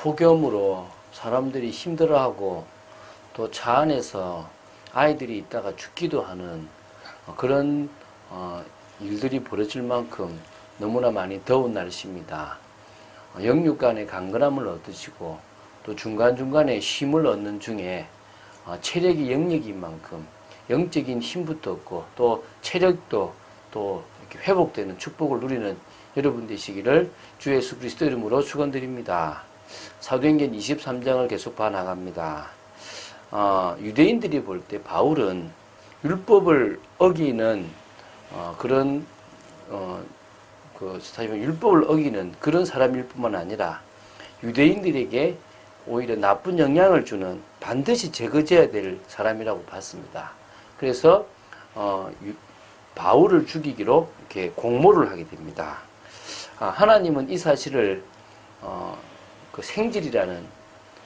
폭염으로 사람들이 힘들어하고 또 차 안에서 아이들이 있다가 죽기도 하는 그런 일들이 벌어질 만큼 너무나 많이 더운 날씨입니다. 영육 간의 강건함을 얻으시고 또 중간중간에 쉼을 얻는 중에 체력이 영역인 만큼 영적인 힘부터 얻고 또 체력도 또 이렇게 회복되는 축복을 누리는 여러분 되시기를 주 예수 그리스도 이름으로 축원드립니다. 사도행전 23장을 계속 봐나갑니다. 유대인들이 볼 때 바울은 율법을 어기는 그런 율법을 어기는 그런 사람일 뿐만 아니라 유대인들에게 오히려 나쁜 영향을 주는 반드시 제거해야 될 사람이라고 봤습니다. 그래서 바울을 죽이기로 이렇게 공모를 하게 됩니다. 하나님은 이 사실을 그 생질이라는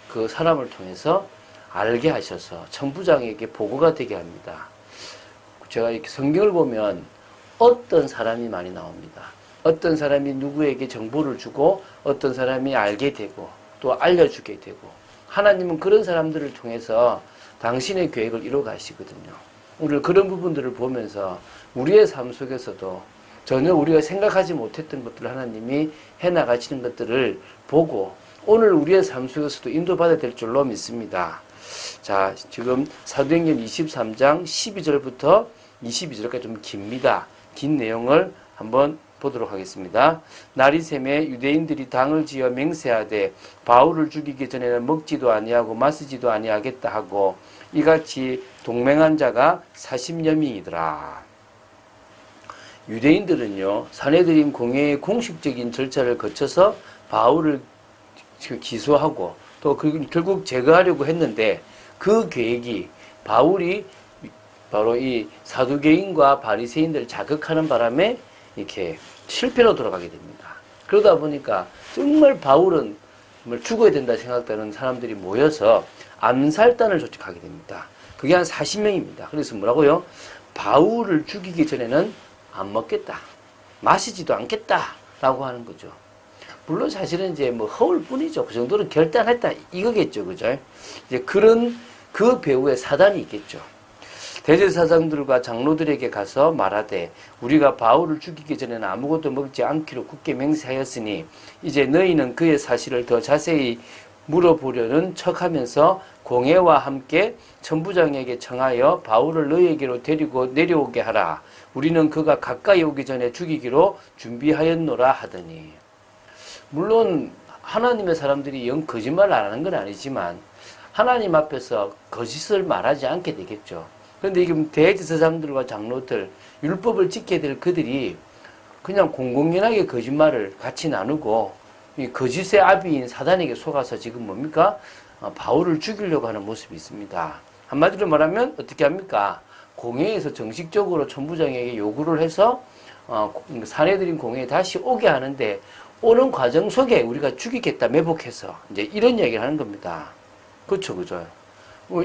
그 사람을 통해서 알게 하셔서 천부장에게 보고가 되게 합니다. 제가 이렇게 성경을 보면 어떤 사람이 많이 나옵니다. 어떤 사람이 누구에게 정보를 주고 어떤 사람이 알게 되고 또 알려주게 되고 하나님은 그런 사람들을 통해서 당신의 계획을 이루어 가시거든요. 오늘 그런 부분들을 보면서 우리의 삶 속에서도 전혀 우리가 생각하지 못했던 것들을 하나님이 해나가시는 것들을 보고 오늘 우리의 삶 속에서도 인도받아야 될 줄로 믿습니다. 자, 지금 사도행전 23장 12절부터 22절까지 좀 깁니다. 긴 내용을 한번 보도록 하겠습니다. 날이 새매 유대인들이 당을 지어 맹세하되 바울을 죽이기 전에는 먹지도 아니하고 마시지도 아니하겠다 하고 이같이 동맹한 자가 40여 명이더라. 유대인들은요, 사내들인 공회의 공식적인 절차를 거쳐서 바울을 기소하고 또 결국 제거하려고 했는데 그 계획이 바울이 바로 이 사두개인과 바리새인들을 자극하는 바람에 이렇게 실패로 돌아가게 됩니다. 그러다 보니까 정말 바울은 정말 죽어야 된다 생각되는 사람들이 모여서 암살단을 조직하게 됩니다. 그게 한 40명입니다. 그래서 뭐라고요? 바울을 죽이기 전에는 안 먹겠다. 마시지도 않겠다라고 하는 거죠. 물론 사실은 이제 뭐 허울 뿐이죠. 그 정도는 결단했다 이거겠죠. 그죠? 이제 그 배후에 사단이 있겠죠. 대제사장들과 장로들에게 가서 말하되 우리가 바울을 죽이기 전에는 아무것도 먹지 않기로 굳게 맹세하였으니 이제 너희는 그의 사실을 더 자세히 물어보려는 척하면서 공회와 함께 천부장에게 청하여 바울을 너희에게로 데리고 내려오게 하라. 우리는 그가 가까이 오기 전에 죽이기로 준비하였노라 하더니. 물론 하나님의 사람들이 영 거짓말을 안 하는 건 아니지만 하나님 앞에서 거짓을 말하지 않게 되겠죠. 그런데 지금 대제사장들과 장로들, 율법을 지켜야 될 그들이 그냥 공공연하게 거짓말을 같이 나누고 이 거짓의 아비인 사단에게 속아서 지금 뭡니까? 바울을 죽이려고 하는 모습이 있습니다. 한마디로 말하면 어떻게 합니까? 공회에서 정식적으로 천부장에게 요구를 해서 사내들인 공회에 다시 오게 하는데 오는 과정 속에 우리가 죽이겠다 매복해서 이제 이런 얘기를 하는 겁니다. 그렇죠, 그죠?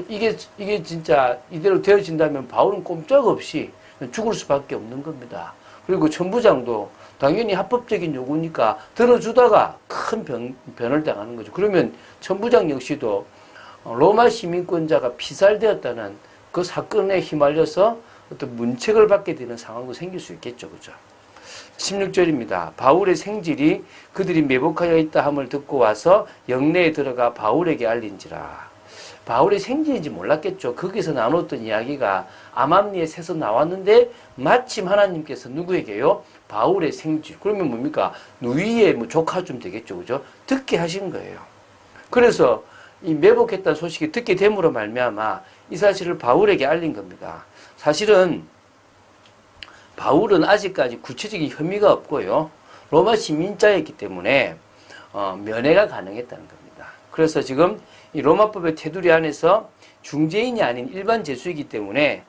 이게 진짜 이대로 되어진다면 바울은 꼼짝없이 죽을 수밖에 없는 겁니다. 그리고 천부장도 당연히 합법적인 요구니까 들어주다가 큰 변을 당하는 거죠. 그러면 천부장 역시도 로마 시민권자가 피살되었다는 그 사건에 휘말려서 어떤 문책을 받게 되는 상황도 생길 수 있겠죠. 그죠? 16절입니다. 바울의 생질이 그들이 매복하여 있다 함을 듣고 와서 영내에 들어가 바울에게 알린지라. 바울의 생질인지 몰랐겠죠. 거기서 나눴던 이야기가 암암리에 새서 나왔는데 마침 하나님께서 누구에게요? 바울의 생질. 그러면 뭡니까? 누이의 뭐 조카쯤 되겠죠. 그죠? 듣게 하신 거예요. 그래서 이 매복했다는 소식이 듣게 됨으로 말미암아 이 사실을 바울에게 알린 겁니다. 사실은 바울은 아직까지 구체적인 혐의가 없고요. 로마 시민자였기 때문에 면회가 가능했다는 겁니다. 그래서 지금 이 로마법의 테두리 안에서 중재인이 아닌 일반 죄수이기 때문에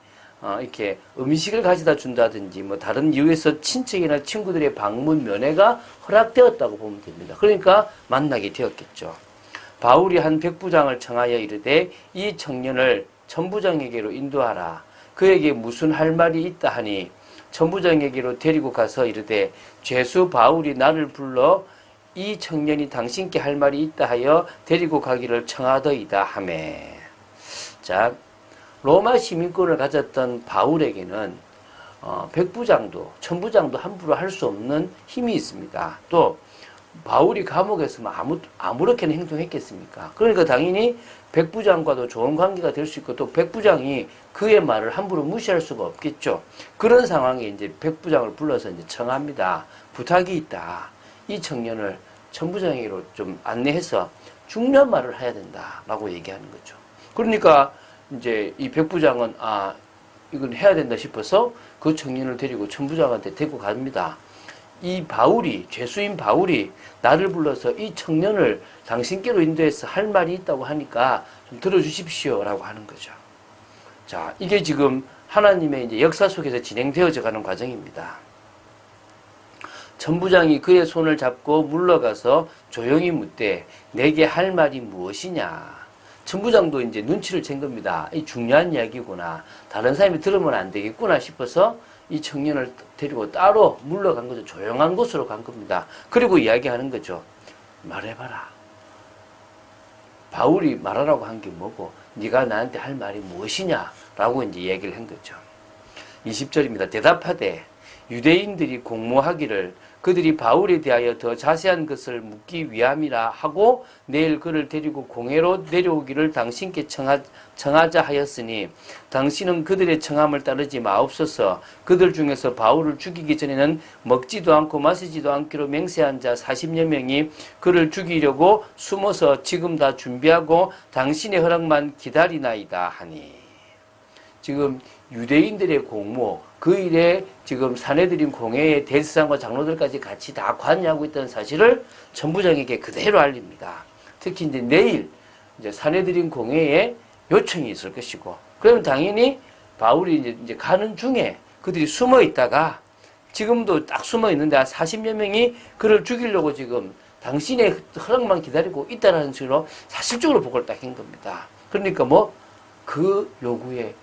이렇게 음식을 가져다 준다든지 뭐 다른 이유에서 친척이나 친구들의 방문 면회가 허락되었다고 보면 됩니다. 그러니까 만나게 되었겠죠. 바울이 한 백부장을 청하여 이르되 이 청년을 천부장에게로 인도하라. 그에게 무슨 할 말이 있다 하니 천부장에게로 데리고 가서 이르되 죄수 바울이 나를 불러 이 청년이 당신께 할 말이 있다 하여 데리고 가기를 청하더이다 하매. 자, 로마 시민권을 가졌던 바울에게는 백부장도 천부장도 함부로 할 수 없는 힘이 있습니다. 또 바울이 감옥에 있으면 아무렇게나 행동했겠습니까? 그러니까 당연히 백부장과도 좋은 관계가 될 수 있고 또 백부장이 그의 말을 함부로 무시할 수가 없겠죠. 그런 상황에 이제 백부장을 불러서 이제 청합니다. 부탁이 있다. 이 청년을 천부장에게로 좀 안내해서 중요한 말을 해야 된다라고 얘기하는 거죠. 그러니까 이제 이 백부장은 이건 해야 된다 싶어서 그 청년을 데리고 천부장한테 데리고 갑니다. 이 바울이, 죄수인 바울이 나를 불러서 이 청년을 당신께로 인도해서 할 말이 있다고 하니까 좀 들어주십시오 라고 하는 거죠. 자, 이게 지금 하나님의 이제 역사 속에서 진행되어져 가는 과정입니다. 천부장이 그의 손을 잡고 물러가서 조용히 묻되 내게 할 말이 무엇이냐. 천부장도 이제 눈치를 챈 겁니다. 이 중요한 이야기구나. 다른 사람이 들으면 안 되겠구나 싶어서 이 청년을 데리고 따로 물러간 거죠. 조용한 곳으로 간 겁니다. 그리고 이야기하는 거죠. 말해봐라. 바울이 말하라고 한 게 뭐고 네가 나한테 할 말이 무엇이냐 라고 이제 얘기를 한 거죠. 20절입니다. 대답하되 유대인들이 공모하기를 그들이 바울에 대하여 더 자세한 것을 묻기 위함이라 하고 내일 그를 데리고 공회로 내려오기를 당신께 청하자 하였으니 당신은 그들의 청함을 따르지 마옵소서. 그들 중에서 바울을 죽이기 전에는 먹지도 않고 마시지도 않기로 맹세한 자 40여 명이 그를 죽이려고 숨어서 지금 다 준비하고 당신의 허락만 기다리나이다 하니. 지금 유대인들의 공모, 그 일에 지금 사내들인 공회의 대제사장과 장로들까지 같이 다 관여하고 있다는 사실을 천부장에게 그대로 알립니다. 특히 이제 내일 이제 사내들인 공회에 요청이 있을 것이고, 그러면 당연히 바울이 이제 가는 중에 그들이 숨어 있다가 지금도 딱 숨어 있는데 40여 명이 그를 죽이려고 지금 당신의 허락만 기다리고 있다는 식으로 사실적으로 보고를 딱 한 겁니다. 그러니까 그 요구에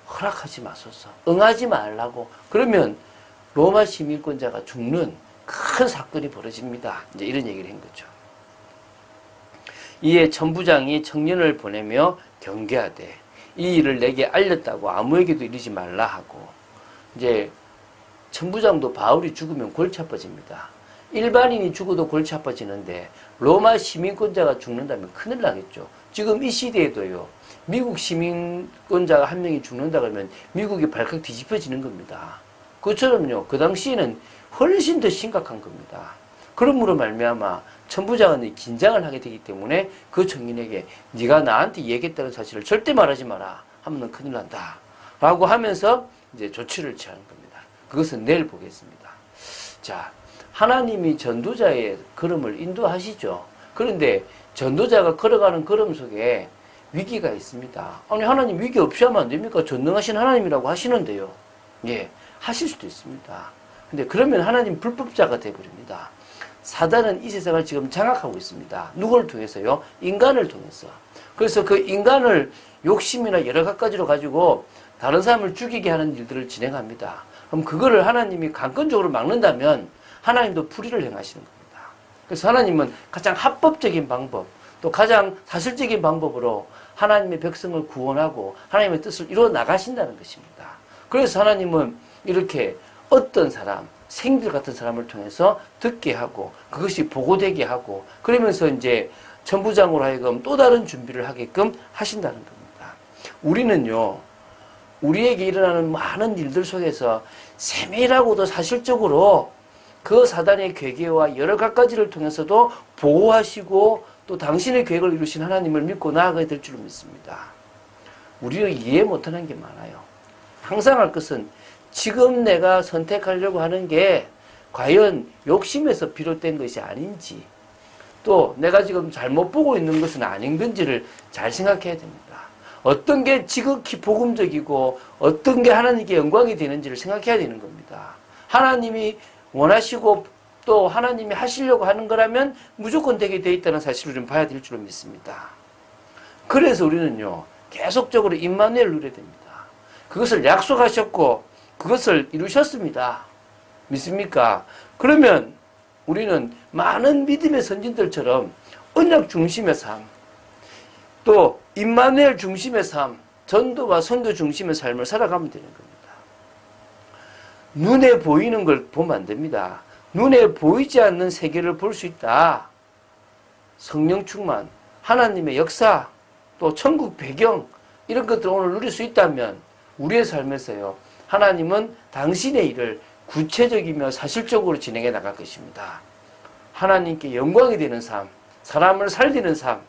허락하지 마소서. 응하지 말라고. 그러면 로마 시민권자가 죽는 큰 사건이 벌어집니다. 이제 이런 얘기를 한 거죠. 이에 천부장이 청년을 보내며 경계하되 이 일을 내게 알렸다고 아무에게도 이르지 말라 하고, 이제 천부장도 바울이 죽으면 골치 아파집니다. 일반인이 죽어도 골치 아파지는데 로마 시민권자가 죽는다면 큰일 나겠죠. 지금 이 시대에도요. 미국 시민권자가 한 명이 죽는다 그러면 미국이 발칵 뒤집어지는 겁니다. 그처럼요. 그 당시에는 훨씬 더 심각한 겁니다. 그러므로 말미암아 천부장은 긴장을 하게 되기 때문에 그 청년에게 네가 나한테 얘기했다는 사실을 절대 말하지 마라 하면 큰일 난다 라고 하면서 이제 조치를 취하는 겁니다. 그것은 내일 보겠습니다. 자, 하나님이 전도자의 걸음을 인도하시죠. 그런데 전도자가 걸어가는 걸음 속에 위기가 있습니다. 아니, 하나님 위기 없이 하면 안 됩니까? 전능하신 하나님이라고 하시는데요. 예, 하실 수도 있습니다. 근데 그러면 하나님 불법자가 되어버립니다. 사단은 이 세상을 지금 장악하고 있습니다. 누구를 통해서요? 인간을 통해서. 그래서 그 인간을 욕심이나 여러 가지로 가지고 다른 사람을 죽이게 하는 일들을 진행합니다. 그럼 그거를 하나님이 강권적으로 막는다면 하나님도 불의를 행하시는 겁니다. 그래서 하나님은 가장 합법적인 방법, 또 가장 사실적인 방법으로 하나님의 백성을 구원하고 하나님의 뜻을 이루어 나가신다는 것입니다. 그래서 하나님은 이렇게 어떤 사람, 생들 같은 사람을 통해서 듣게 하고 그것이 보고되게 하고 그러면서 이제 천부장으로 하여금 또 다른 준비를 하게끔 하신다는 겁니다. 우리는요, 우리에게 일어나는 많은 일들 속에서 세밀하고도 사실적으로 그 사단의 괴계와 여러 가지를 통해서도 보호하시고 또 당신의 계획을 이루신 하나님을 믿고 나아가야 될 줄 믿습니다. 우리가 이해 못하는 게 많아요. 항상 할 것은 지금 내가 선택하려고 하는 게 과연 욕심에서 비롯된 것이 아닌지, 또 내가 지금 잘못 보고 있는 것은 아닌 건지를 잘 생각해야 됩니다. 어떤 게 지극히 복음적이고 어떤 게 하나님께 영광이 되는지를 생각해야 되는 겁니다. 하나님이 원하시고 또 하나님이 하시려고 하는 거라면 무조건 되게 돼 있다는 사실을 좀 봐야 될 줄 믿습니다. 그래서 우리는요, 계속적으로 임마누엘을 누려야 됩니다. 그것을 약속하셨고 그것을 이루셨습니다. 믿습니까? 그러면 우리는 많은 믿음의 선진들처럼 언약 중심의 삶, 또 임마누엘 중심의 삶, 전도와 선도 중심의 삶을 살아가면 되는 겁니다. 눈에 보이는 걸 보면 안 됩니다. 눈에 보이지 않는 세계를 볼 수 있다. 성령 충만, 하나님의 역사, 또 천국 배경 이런 것들을 오늘 누릴 수 있다면 우리의 삶에서요, 하나님은 당신의 일을 구체적이며 사실적으로 진행해 나갈 것입니다. 하나님께 영광이 되는 삶, 사람을 살리는 삶,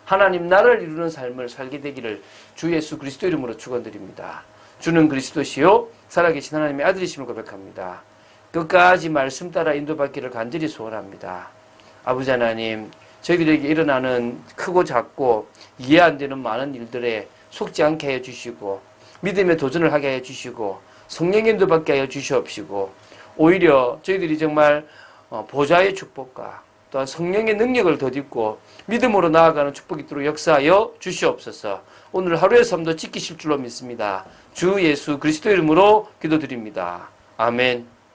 하나님 나라를 이루는 삶을 살게 되기를 주 예수 그리스도 이름으로 축원드립니다. 주는 그리스도시요 살아계신 하나님의 아들이심을 고백합니다. 끝까지 말씀 따라 인도받기를 간절히 소원합니다. 아버지 하나님, 저희들에게 일어나는 크고 작고 이해 안 되는 많은 일들에 속지 않게 해 주시고 믿음의 도전을 하게 해 주시고 성령의 인도받게 하여 주시옵시고 오히려 저희들이 정말 보좌의 축복과 또한 성령의 능력을 덧입고 믿음으로 나아가는 축복이 있도록 역사하여 주시옵소서. 오늘 하루의 삶도 지키실 줄로 믿습니다. 주 예수 그리스도 이름으로 기도드립니다. 아멘.